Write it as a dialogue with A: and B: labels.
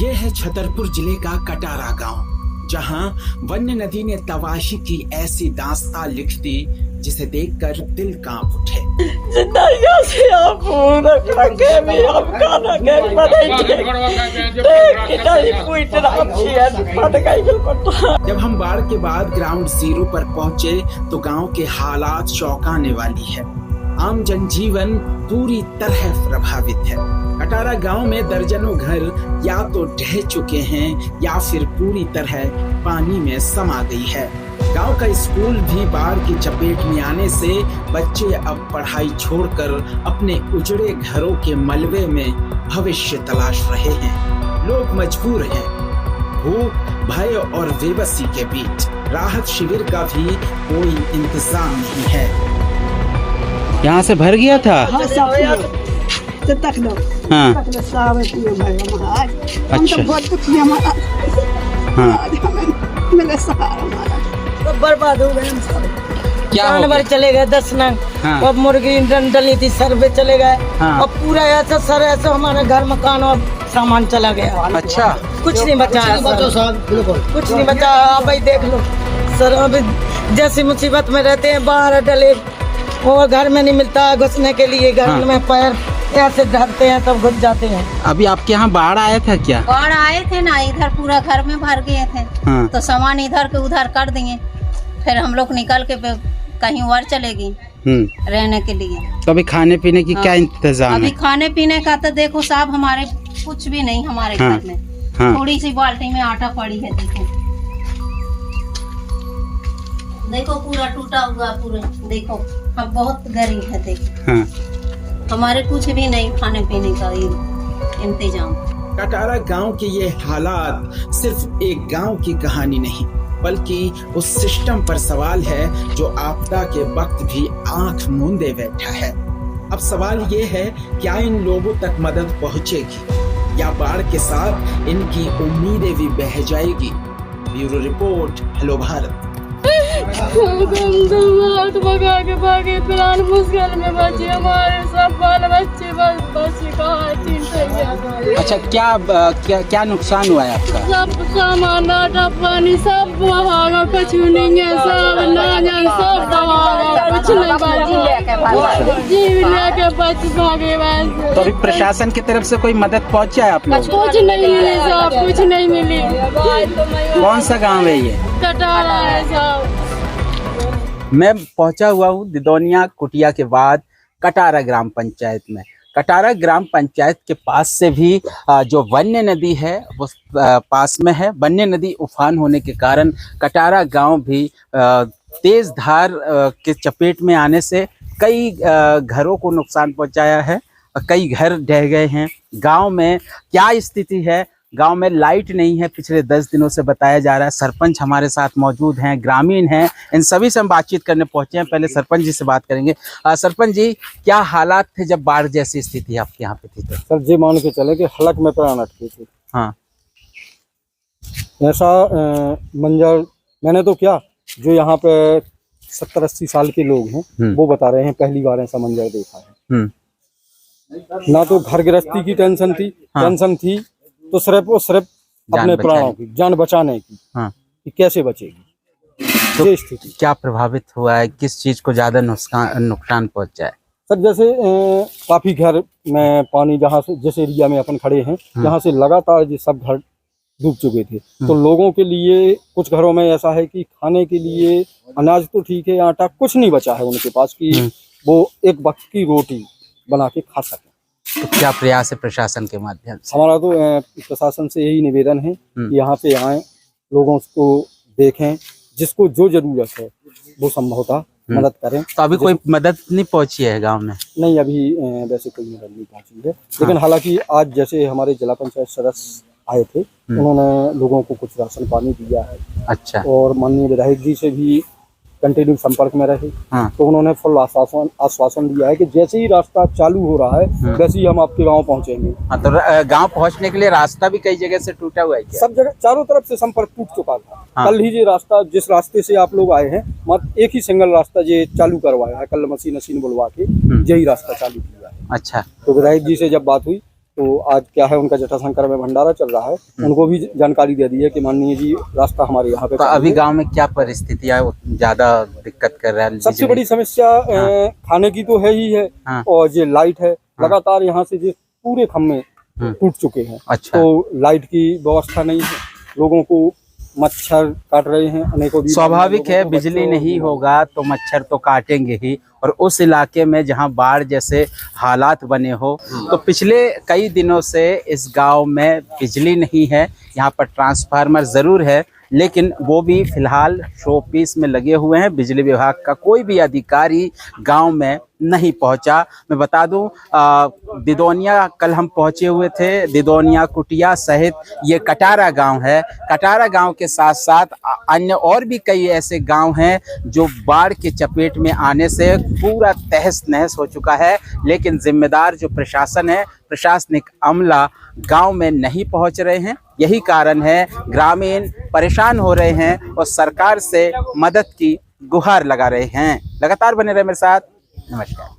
A: ये है छतरपुर जिले का कटारा गांव, जहां वन्य नदी ने तबाही की ऐसी दास्तां लिख दी जिसे देखकर दिल कांप उठे। जब हम बाढ़ के बाद ग्राउंड जीरो पर पहुंचे तो गांव के हालात चौंकाने वाली है। आम जनजीवन पूरी तरह प्रभावित है। कटारा गांव में दर्जनों घर या तो ढह चुके हैं या फिर पूरी तरह पानी में समा गई है। गांव का स्कूल भी बाढ़ की चपेट में आने से बच्चे अब पढ़ाई छोड़कर अपने उजड़े घरों के मलबे में भविष्य तलाश रहे हैं। लोग मजबूर हैं। भूख, भय और बेबसी के बीच राहत शिविर का भी कोई इंतजाम नहीं है।
B: यहाँ से भर गया था।
C: हाँ,
B: हाँ।
C: बर्बाद हो गए हम सब।
B: क्या
C: जानवर चले गए 10 नंग।
B: हाँ।
C: और मुर्गी डली थी सर्वे चले गए।
B: हाँ।
C: और पूरा ऐसा सर ऐसा हमारे घर मकान और सामान चला गया।
B: अच्छा,
C: कुछ नहीं बचा है कुछ नहीं बचा। अब भाई देख लो सर, अभी जैसी मुसीबत में रहते हैं, बाहर डले और घर में नहीं मिलता घुसने के लिए। घर
B: हाँ।
C: में पैर ऐसे धरते हैं तब घुस जाते हैं।
B: अभी आपके यहाँ बाढ़ आया था क्या?
D: बाढ़ आए थे ना, इधर पूरा घर में भर गए थे।
B: हाँ।
D: तो सामान इधर के उधर कर दिए, फिर हम लोग निकल के कहीं और चले गए रहने के लिए।
B: तो अभी खाने पीने की क्या इंतजाम
D: अभी
B: है?
D: खाने पीने का तो देखो साहब, हमारे कुछ भी नहीं हमारे
B: हाँ।
D: घर में।
B: हाँ।
D: थोड़ी सी बाल्टी में आटा पड़ी है। देखो पूरा टूटा हुआ पूरा। देखो हम बहुत गरीब है। देखो
B: हाँ।
D: हमारे कुछ भी नहीं खाने पीने का इंतजाम।
A: कटारा गांव के ये हालात सिर्फ एक गांव की कहानी नहीं, बल्कि उस सिस्टम पर सवाल है जो आपदा के वक्त भी आंख मूंदे बैठा है। अब सवाल ये है, क्या इन लोगों तक मदद पहुंचेगी या बाढ़ के साथ इनकी उम्मीदें भी बह जाएगी? Bureau report, hello Bharat.
E: के भागे फिलहाल मुश्किल में बचे हमारे सब बाल बच्चे बस कहा।
B: अच्छा, क्या नुकसान हुआ है आपका?
E: सब सामान आटा पानी सब बहागा, कुछ नहीं है। सब नाजन सब बहागा, कुछ नहीं बचा। जीव लेके बच भागे वैसे।
B: तो अभी प्रशासन की तरफ से कोई मदद पहुंचा है आप लोग?
E: कुछ नहीं मिली साहब, कुछ नहीं मिली।
B: कौन सा गांव है ये?
E: कटारा है साहब।
B: मैं पहुंचा हुआ हूँ दिदौनिया कुटिया के बाद कटारा ग्राम पंचायत में। कटारा ग्राम पंचायत के पास से भी जो वन्य नदी है वो पास में है। वन्य नदी उफान होने के कारण कटारा गांव भी तेज धार के चपेट में आने से कई घरों को नुकसान पहुंचाया है। कई घर ढह गए हैं। गांव में क्या स्थिति है? गांव में लाइट नहीं है पिछले 10 दिनों से बताया जा रहा है। सरपंच हमारे साथ मौजूद हैं, ग्रामीण हैं, इन सभी से हम बातचीत करने पहुंचे हैं। पहले सरपंच जी से बात करेंगे। सरपंच जी, क्या हालात थे जब बाढ़ जैसी स्थिति आपके यहाँ पे थी? तो
F: सर जी मान के चले कि हलक में प्राण अटके थे।
B: हाँ,
F: ऐसा मंजर मैंने तो क्या, जो यहाँ पे 70-80 साल के लोग हैं वो बता रहे हैं पहली बार ऐसा मंजर देखा है। ना तो घर गृहस्थी की टेंशन थी।
B: हाँ।
F: टेंशन थी तो सिर्फ अपने प्राणों की, जान बचाने की।
B: हाँ।
F: कि कैसे बचेगी
B: तो
F: ये स्थिति।
B: क्या प्रभावित हुआ है? किस चीज को ज्यादा नुकसान पहुंचा है?
F: सर जैसे काफी घर में पानी, जहाँ से जिस एरिया में अपन खड़े हैं यहाँ से लगातार ये सब घर डूब चुके थे। तो लोगों के लिए, कुछ घरों में ऐसा है कि खाने के लिए अनाज तो ठीक है, आटा कुछ नहीं बचा है उनके पास कि वो एक वक्त की रोटी बना के खा सके।
B: तो क्या प्रयास है प्रशासन के माध्यम से?
F: हमारा तो प्रशासन से यही निवेदन है कि यहाँ पे आए, लोगों को देखें, जिसको जो जरूरत है वो संभवतः मदद करें।
B: तो अभी कोई मदद नहीं पहुंची है गांव में?
F: नहीं, अभी वैसे कोई मदद नहीं पहुंची है। लेकिन हालांकि आज जैसे हमारे जिला पंचायत सदस्य आए थे, उन्होंने लोगों को कुछ राशन पानी दिया है।
B: अच्छा।
F: और माननीय विधायक जी से भी कंटिन्यू संपर्क में रहे।
B: हाँ।
F: तो उन्होंने फुल आश्वासन दिया है कि जैसे ही रास्ता चालू हो रहा है वैसे ही हम आपके गांव पहुंचेंगे।
B: हाँ, तो गांव पहुंचने के लिए रास्ता भी कई जगह से टूटा हुआ है क्या?
F: सब जगह चारों तरफ से संपर्क टूट चुका था।
B: हाँ।
F: कल ही ये रास्ता, जिस रास्ते से आप लोग आए हैं, मात्र एक ही सिंगल रास्ता ये चालू करवाया है। कल मशीन बुलवा के यही रास्ता चालू किया है।
B: अच्छा।
F: तो विधायक जी से जब बात हुई तो आज क्या है उनका जटाशंकर में भंडारा चल रहा है, उनको भी जानकारी दे दी है कि माननीय जी रास्ता हमारे यहाँ पे।
B: तो अभी गांव में क्या परिस्थितियां ज्यादा दिक्कत कर रहा है?
F: सबसे बड़ी समस्या खाने की तो है ही है,
B: हाँ।
F: और ये लाइट है। लगातार यहाँ से जो पूरे खम्भे टूट चुके हैं।
B: अच्छा।
F: तो लाइट की व्यवस्था नहीं है, लोगों को मच्छर काट रहे हैं अनेकों।
B: स्वाभाविक है, बिजली नहीं होगा तो मच्छर तो काटेंगे ही। और उस इलाके में जहां बाढ़ जैसे हालात बने हो, तो पिछले कई दिनों से इस गांव में बिजली नहीं है। यहां पर ट्रांसफार्मर जरूर है, लेकिन वो भी फिलहाल शो पीस में लगे हुए हैं। बिजली विभाग का कोई भी अधिकारी गांव में नहीं पहुंचा। मैं बता दूं, दिदोनिया कल हम पहुंचे हुए थे। दिदोनिया, कुटिया सहित ये कटारा गांव है। कटारा गांव के साथ साथ अन्य और भी कई ऐसे गांव हैं जो बाढ़ के चपेट में आने से पूरा तहस नहस हो चुका है। लेकिन जिम्मेदार जो प्रशासन है, प्रशासनिक अमला गांव में नहीं पहुंच रहे हैं। यही कारण है, ग्रामीण परेशान हो रहे हैं और सरकार से मदद की गुहार लगा रहे हैं। लगातार बने रहे मेरे साथ। नमस्कार।